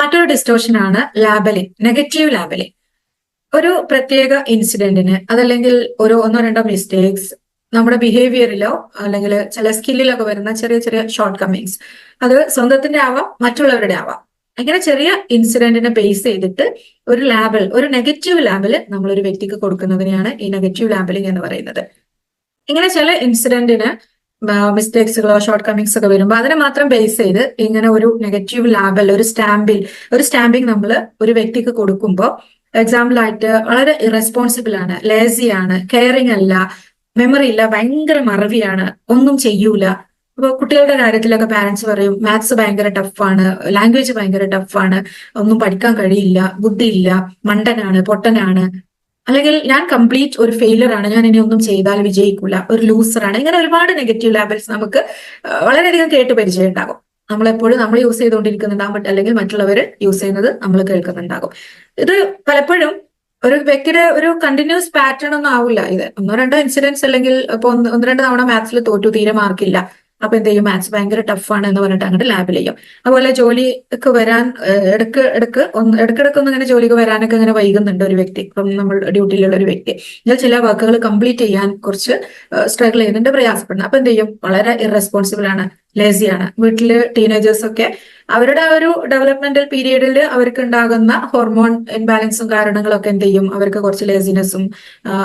മറ്റൊരു ഡിസ്റ്റോർഷൻ ആണ് labelling, negative labelling. ഒരു പ്രത്യേക ഇൻസിഡന്റിന് അതല്ലെങ്കിൽ ഒരു ഒന്നോ രണ്ടോ മിസ്റ്റേക്സ് നമ്മുടെ ബിഹേവിയറിലോ അല്ലെങ്കിൽ ചില സ്കില്ലിലൊക്കെ വരുന്ന ചെറിയ ചെറിയ ഷോർട്ട് കമ്മിങ്സ്, അത് സ്വന്തത്തിന്റെ ആവാം മറ്റുള്ളവരുടെ ആവാം. ഇങ്ങനെ ചെറിയ ഇൻസിഡന്റിനെ ബേസ് ചെയ്തിട്ട് ഒരു ലാബൽ, ഒരു നെഗറ്റീവ് ലാബില് നമ്മൾ ഒരു വ്യക്തിക്ക് കൊടുക്കുന്നതിനെയാണ് ഈ നെഗറ്റീവ് ലാബലിംഗ് എന്ന് പറയുന്നത്. ഇങ്ങനെ ചില ഇൻസിഡന്റിന് മിസ്റ്റേക്സുകളോ ഷോർട്ട് കമ്മിങ്സ് ഒക്കെ വരുമ്പോൾ അതിനെ മാത്രം ബേസ് ചെയ്ത് ഇങ്ങനെ ഒരു നെഗറ്റീവ് ലാബൽ, ഒരു സ്റ്റാമ്പിംഗ് നമ്മൾ ഒരു വ്യക്തിക്ക് കൊടുക്കുമ്പോൾ, എക്സാമ്പിൾ ആയിട്ട് വളരെ ഇറസ്പോൺസിബിൾ ആണ്, ലേസി ആണ്, കെയറിങ് അല്ല, മെമ്മറി ഇല്ല, ഭയങ്കര മറവിയാണ്, ഒന്നും ചെയ്യൂല. ഇപ്പൊ കുട്ടികളുടെ കാര്യത്തിലൊക്കെ പാരന്റ്സ് പറയും മാത്സ് ഭയങ്കര ടഫാണ്, ലാംഗ്വേജ് ഭയങ്കര ടഫാണ്, ഒന്നും പഠിക്കാൻ കഴിയില്ല, ബുദ്ധിയില്ല, മണ്ടനാണ്, പൊട്ടനാണ്, അല്ലെങ്കിൽ ഞാൻ കംപ്ലീറ്റ് ഒരു ഫെയിലർ ആണ്, ഞാൻ ഇനി ഒന്നും ചെയ്താൽ വിജയിക്കൂല, ഒരു ലൂസറാണ്. ഇങ്ങനെ ഒരുപാട് നെഗറ്റീവ് ലാബൽസ് നമുക്ക് വളരെയധികം കേട്ട് പരിചയം ഉണ്ടാകും. നമ്മളെപ്പോഴും നമ്മൾ യൂസ് ചെയ്തുകൊണ്ടിരിക്കുന്നുണ്ടാകും, അല്ലെങ്കിൽ മറ്റുള്ളവർ യൂസ് ചെയ്യുന്നത് നമ്മൾ കേൾക്കുന്നുണ്ടാകും. ഇത് പലപ്പോഴും ഒരു വ്യക്തിയുടെ ഒരു കണ്ടിന്യൂസ് പാറ്റേൺ ഒന്നും ആവില്ല. ഇത് ഒന്നോ രണ്ടോ ഇൻസിഡൻസ്, അല്ലെങ്കിൽ ഇപ്പൊ ഒന്ന് രണ്ട് തവണ മാത്സിൽ തോറ്റു, തീരെ മാർക്കില്ല, അപ്പൊ എന്ത് ചെയ്യും, മാത്സ് ഭയങ്കര ടഫാണ് എന്ന് പറഞ്ഞിട്ട് അങ്ങോട്ട് ലാബിൽ ചെയ്യും. അതുപോലെ ജോലിക്ക് വരാൻ ഇടക്കിടക്ക് ഒന്ന് ഇങ്ങനെ ജോലിക്ക് വരാനൊക്കെ ഇങ്ങനെ വൈകുന്നുണ്ട് ഒരു വ്യക്തി, ഇപ്പം നമ്മൾ ഡ്യൂട്ടിയിലുള്ള ഒരു വ്യക്തി, എന്നാൽ ചില വർക്കുകൾ കംപ്ലീറ്റ് ചെയ്യാൻ കുറച്ച് സ്ട്രഗിൾ ചെയ്യുന്നുണ്ട്, പ്രയാസപ്പെടുന്നു. അപ്പൊ എന്ത് ചെയ്യും, വളരെ ഇറസ്പോൺസിബിൾ ആണ്, ലേസിയാണ്. വീട്ടില് ടീനേജേഴ്സ് ഒക്കെ അവരുടെ ആ ഒരു ഡെവലപ്മെന്റൽ പീരീഡിൽ അവർക്ക് ഉണ്ടാകുന്ന ഹോർമോൺ ഇൻബാലൻസും കാരണങ്ങളൊക്കെ എന്ത് ചെയ്യും, അവർക്ക് കുറച്ച് ലേസിനെസ്സും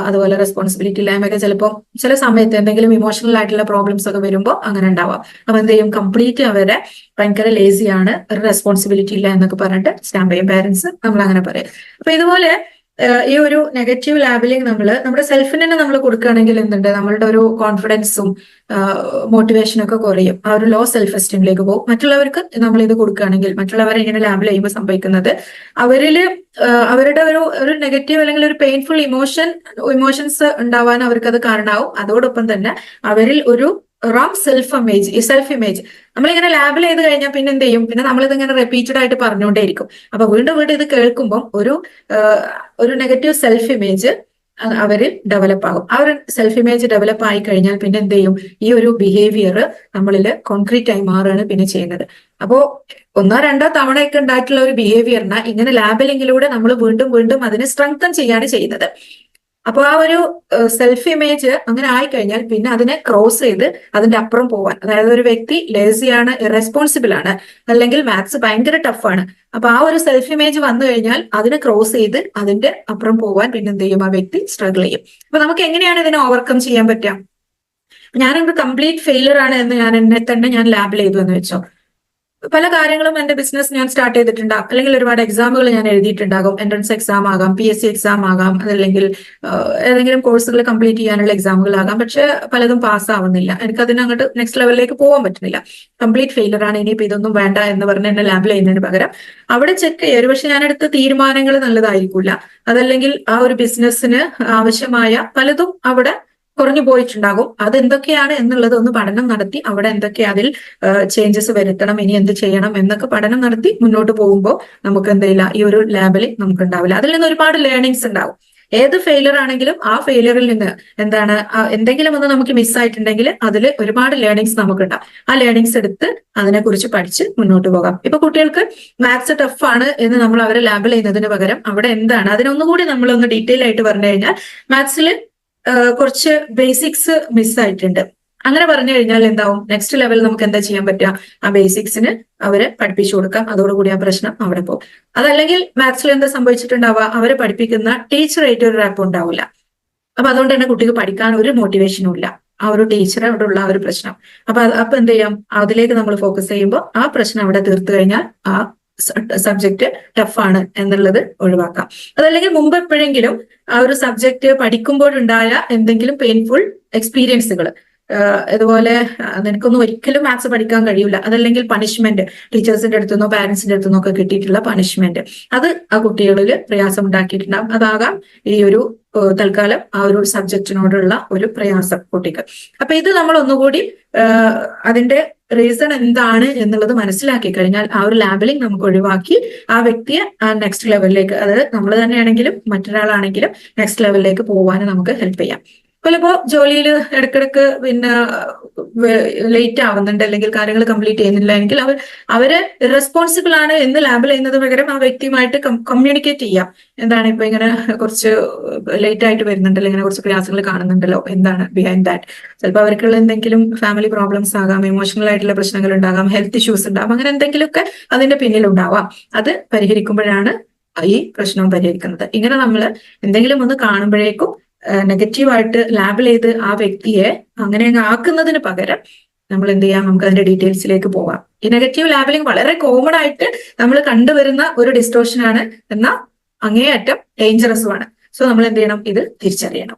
അതുപോലെ റെസ്പോൺസിബിലിറ്റി ഇല്ലായ്മയൊക്കെ ചിലപ്പോൾ ചില സമയത്ത് എന്തെങ്കിലും ഇമോഷണൽ ആയിട്ടുള്ള പ്രോബ്ലംസ് ഒക്കെ വരുമ്പോൾ അങ്ങനെ ഉണ്ടാവാം. അപ്പൊ എന്ത് ചെയ്യും, കംപ്ലീറ്റ് അവരെ ഭയങ്കര ലേസിയാണ്, ഒരു റെസ്പോൺസിബിലിറ്റി ഇല്ല എന്നൊക്കെ പറഞ്ഞിട്ട് സ്റ്റാമ്പ് ചെയ്യും പാരന്റ്സ്, നമ്മൾ അങ്ങനെ പറയും. അപ്പൊ ഇതുപോലെ ഈ ഒരു നെഗറ്റീവ് ലാബിലിംഗ് നമ്മുടെ സെൽഫിന് തന്നെ നമ്മൾ കൊടുക്കുകയാണെങ്കിൽ എന്തുണ്ട്, നമ്മളുടെ ഒരു കോൺഫിഡൻസും മോട്ടിവേഷനും ഒക്കെ കുറയും, ആ ഒരു ലോ സെൽഫ് എസ്റ്റീമിലേക്ക് പോകും. മറ്റുള്ളവർക്ക് നമ്മൾ ഇത് കൊടുക്കുകയാണെങ്കിൽ, മറ്റുള്ളവരെ ഇങ്ങനെ ലാബിൽ ചെയ്യുമ്പോൾ സംഭവിക്കുന്നത്, അവരുടെ ഒരു നെഗറ്റീവ് അല്ലെങ്കിൽ ഒരു പെയിൻഫുൾ ഇമോഷൻസ് ഉണ്ടാവാൻ അവർക്കത് കാരണമാവും. അതോടൊപ്പം തന്നെ അവരിൽ ഒരു റോങ് സെൽഫ് ഇമേജ് നമ്മളിങ്ങനെ ലാബിൽ ചെയ്ത് കഴിഞ്ഞാൽ പിന്നെ എന്ത് ചെയ്യും, പിന്നെ നമ്മളിത് ഇങ്ങനെ റിപ്പീറ്റഡ് ആയിട്ട് പറഞ്ഞുകൊണ്ടേയിരിക്കും. അപ്പൊ വീണ്ടും വീണ്ടും ഇത് കേൾക്കുമ്പോൾ ഒരു നെഗറ്റീവ് സെൽഫ് ഇമേജ് അവരിൽ ഡെവലപ്പ് ആകും. ആ ഒരു സെൽഫ് ഇമേജ് ഡെവലപ്പ് ആയി കഴിഞ്ഞാൽ പിന്നെ എന്ത് ചെയ്യും, ഈ ഒരു ബിഹേവിയർ നമ്മളിൽ കോൺക്രീറ്റ് ആയി മാറുകയാണ് പിന്നെ ചെയ്യുന്നത്. അപ്പോ ഒന്നോ രണ്ടോ തവണയൊക്കെ ഉണ്ടായിട്ടുള്ള ഒരു ബിഹേവിയറിനെ ഇങ്ങനെ ലാബിലിങ്ങിലൂടെ നമ്മൾ വീണ്ടും വീണ്ടും അതിനെ സ്ട്രെങ്തൻ ചെയ്യാണ് ചെയ്യുന്നത്. അപ്പോൾ ആ ഒരു സെൽഫ് ഇമേജ് അങ്ങനെ ആയിക്കഴിഞ്ഞാൽ പിന്നെ അതിനെ ക്രോസ് ചെയ്ത് അതിന്റെ അപ്പുറം പോവാൻ, അതായത് ഒരു വ്യക്തി ലേസിയാണ്, ഇറസ്പോൺസിബിൾ ആണ്, അല്ലെങ്കിൽ മാത്സ് ഭയങ്കര ടഫാണ്, അപ്പൊ ആ ഒരു സെൽഫ് ഇമേജ് വന്നു കഴിഞ്ഞാൽ അതിനെ ക്രോസ് ചെയ്ത് അതിന്റെ അപ്പുറം പോവാൻ പിന്നെ എന്ത് ചെയ്യും, ആ വ്യക്തി സ്ട്രഗിൾ ചെയ്യും. അപ്പൊ നമുക്ക് എങ്ങനെയാണ് ഇതിനെ ഓവർകം ചെയ്യാൻ പറ്റുക? ഞാനൊരു കംപ്ലീറ്റ് ഫെയിലർ ആണ് എന്ന് എന്നെ തന്നെ ഞാൻ ലാബിൽ ചെയ്തു എന്ന് വെച്ചോ, പല കാര്യങ്ങളും എന്റെ ബിസിനസ് ഞാൻ സ്റ്റാർട്ട് ചെയ്തിട്ടുണ്ടാകും, അല്ലെങ്കിൽ ഒരുപാട് എക്സാമുകൾ ഞാൻ എഴുതിയിട്ടുണ്ടാകും, എൻട്രൻസ് എക്സാം ആകാം, PSC എക്സാം ആകാം, അതല്ലെങ്കിൽ ഏതെങ്കിലും കോഴ്സുകൾ കംപ്ലീറ്റ് ചെയ്യാനുള്ള എക്സാമുകളാകാം. പക്ഷെ പലതും പാസ്സാവുന്നില്ല, എനിക്ക് അതിന് അങ്ങോട്ട് നെക്സ്റ്റ് ലെവലിലേക്ക് പോകാൻ പറ്റുന്നില്ല, കംപ്ലീറ്റ് ഫെയിലർ ആണ്, ഇനിയിപ്പോൾ ഇതൊന്നും വേണ്ട എന്ന് പറഞ്ഞ് എന്നെ ലാബിൽ ചെയ്യുന്നതിന് പകരം അവിടെ ചെക്ക് ചെയ്യുക. പക്ഷെ ഞാനെടുത്ത തീരുമാനങ്ങൾ നല്ലതായിരിക്കില്ല, അതല്ലെങ്കിൽ ആ ഒരു ബിസിനസ്സിന് ആവശ്യമായ പലതും അവിടെ കുറഞ്ഞു പോയിട്ടുണ്ടാകും. അത് എന്തൊക്കെയാണ് എന്നുള്ളത് ഒന്ന് പഠനം നടത്തി അവിടെ എന്തൊക്കെ അതിൽ ചേഞ്ചസ് വരുത്തണം, ഇനി എന്ത് ചെയ്യണം എന്നൊക്കെ പഠനം നടത്തി മുന്നോട്ട് പോകുമ്പോൾ നമുക്ക് എന്തില്ല, ഈ ഒരു ലാബിൽ നമുക്ക് ഉണ്ടാവില്ല. അതിൽ നിന്ന് ഒരുപാട് ലേണിങ്സ് ഉണ്ടാവും. ഏത് ഫെയിലർ ആണെങ്കിലും ആ ഫെയിലറിൽ നിന്ന് എന്തെങ്കിലും ഒന്ന് നമുക്ക് മിസ്സായിട്ടുണ്ടെങ്കിൽ അതിൽ ഒരുപാട് ലേണിങ്സ് നമുക്കുണ്ടാവും. ആ ലേണിങ്സ് എടുത്ത് അതിനെക്കുറിച്ച് പഠിച്ച് മുന്നോട്ട് പോകാം. ഇപ്പൊ കുട്ടികൾക്ക് മാത്സ് ടഫാണ് എന്ന് നമ്മൾ അവരെ ലാബിൽ ചെയ്യുന്നതിന് പകരം അവിടെ എന്താണ് അതിനൊന്നുകൂടി നമ്മളൊന്ന് ഡീറ്റെയിൽ ആയിട്ട് പറഞ്ഞു കഴിഞ്ഞാൽ, മാത്സിൽ കുറച്ച് ബേസിക്സ് മിസ്സായിട്ടുണ്ട്, അങ്ങനെ പറഞ്ഞു കഴിഞ്ഞാൽ എന്താവും, നെക്സ്റ്റ് ലെവൽ നമുക്ക് എന്താ ചെയ്യാൻ പറ്റുക, ആ ബേസിക്സിന് അവരെ പഠിപ്പിച്ചു കൊടുക്കാം. അതോടുകൂടി ആ പ്രശ്നം അവിടെ പോകും. അതല്ലെങ്കിൽ മാത്സിൽ എന്താ സംഭവിച്ചിട്ടുണ്ടാവുക, അവരെ പഠിപ്പിക്കുന്ന ടീച്ചറായിട്ട് ഒരു റാപ്പ് ഉണ്ടാവില്ല. അപ്പൊ അതുകൊണ്ട് തന്നെ കുട്ടിക്ക് പഠിക്കാൻ ഒരു മോട്ടിവേഷനും ഇല്ല, ആ ഒരു ടീച്ചറോടുള്ള ആ ഒരു പ്രശ്നം. അപ്പൊ എന്ത് ചെയ്യാം, അതിലേക്ക് നമ്മൾ ഫോക്കസ് ചെയ്യുമ്പോൾ ആ പ്രശ്നം അവിടെ തീർത്തു കഴിഞ്ഞാൽ ആ സബ്ജക്ട് ടഫാണ് എന്നുള്ളത് ഒഴിവാക്കാം. അതല്ലെങ്കിൽ മുമ്പ് എപ്പോഴെങ്കിലും ആ ഒരു സബ്ജക്ട് പഠിക്കുമ്പോഴുണ്ടായ എന്തെങ്കിലും പെയിൻഫുൾ എക്സ്പീരിയൻസുകൾ, ഇതുപോലെ നിനക്കൊന്നും ഒരിക്കലും മാത്സ് പഠിക്കാൻ കഴിയില്ല, അതല്ലെങ്കിൽ പണിഷ്മെന്റ്, ടീച്ചേഴ്സിന്റെ അടുത്തുനിന്നോ പാരന്റ്സിന്റെ അടുത്തുനിന്നോ ഒക്കെ കിട്ടിയിട്ടുള്ള പണിഷ്മെന്റ്, അത് ആ കുട്ടികളിൽ പ്രയാസം ഉണ്ടാക്കിയിട്ടുണ്ടാകും. അതാകാം ഈ ഒരു തൽക്കാലം ആ ഒരു സബ്ജക്റ്റിനോടുള്ള ഒരു പ്രയാസം കുട്ടിക്ക്. അപ്പൊ ഇത് നമ്മൾ ഒന്നുകൂടി അതിന്റെ റീസൺ എന്താണ് എന്നുള്ളത് മനസ്സിലാക്കി കഴിഞ്ഞാൽ ആ ഒരു ലാബിലിംഗ് നമുക്ക് ഒഴിവാക്കി ആ വ്യക്തിയെ നെക്സ്റ്റ് ലെവലിലേക്ക്, അതായത് നമ്മൾ തന്നെയാണെങ്കിലും മറ്റൊരാളാണെങ്കിലും നെക്സ്റ്റ് ലെവലിലേക്ക് പോകാൻ നമുക്ക് ഹെൽപ്പ് ചെയ്യാം. ചിലപ്പോ ജോലിയിൽ ഇടക്കിടക്ക് പിന്നെ ലേറ്റ് ആവുന്നുണ്ട്, അല്ലെങ്കിൽ കാര്യങ്ങൾ കംപ്ലീറ്റ് ചെയ്യുന്നില്ല എങ്കിൽ അവര് ഇറസ്പോൺസിബിൾ ആണ് എന്ന് ലാബിൽ ചെയ്യുന്നത് പകരം ആ വ്യക്തിയുമായിട്ട് കമ്മ്യൂണിക്കേറ്റ് ചെയ്യാം. എന്താണ് ഇപ്പൊ ഇങ്ങനെ കുറച്ച് ലേറ്റ് ആയിട്ട് വരുന്നുണ്ടല്ലോ, ഇങ്ങനെ കുറച്ച് പ്രയാസങ്ങൾ കാണുന്നുണ്ടല്ലോ, എന്താണ് ബിഹൈൻഡ് ദാറ്റ്? ചിലപ്പോൾ അവർക്കുള്ള എന്തെങ്കിലും ഫാമിലി പ്രോബ്ലംസ് ആകാം, ഇമോഷണൽ ആയിട്ടുള്ള പ്രശ്നങ്ങൾ ഉണ്ടാകാം, ഹെൽത്ത് ഇഷ്യൂസ് ഉണ്ടാകാം, അങ്ങനെ എന്തെങ്കിലുമൊക്കെ അതിന്റെ പിന്നിൽ ഉണ്ടാവാം. അത് പരിഹരിക്കുമ്പോഴാണ് ഈ പ്രശ്നവും പരിഹരിക്കുന്നത്. ഇങ്ങനെ നമ്മൾ എന്തെങ്കിലും ഒന്ന് കാണുമ്പോഴേക്കും നെഗറ്റീവായിട്ട് ലാബിൽ ചെയ്ത് ആ വ്യക്തിയെ അങ്ങനെ അങ്ങ് ആക്കുന്നതിന് പകരം നമ്മൾ എന്ത് ചെയ്യാം, നമുക്ക് അതിന്റെ ഡീറ്റെയിൽസിലേക്ക് പോവാം. ഈ നെഗറ്റീവ് ലാബിലിംഗ് വളരെ കോമൺ ആയിട്ട് നമ്മൾ കണ്ടുവരുന്ന ഒരു ഡിസ്റ്റോർഷൻ ആണ്, എന്നാൽ അങ്ങേയറ്റം ഡേഞ്ചറസുമാണ്. സോ നമ്മൾ എന്ത് ചെയ്യണം, ഇത് തിരിച്ചറിയണം.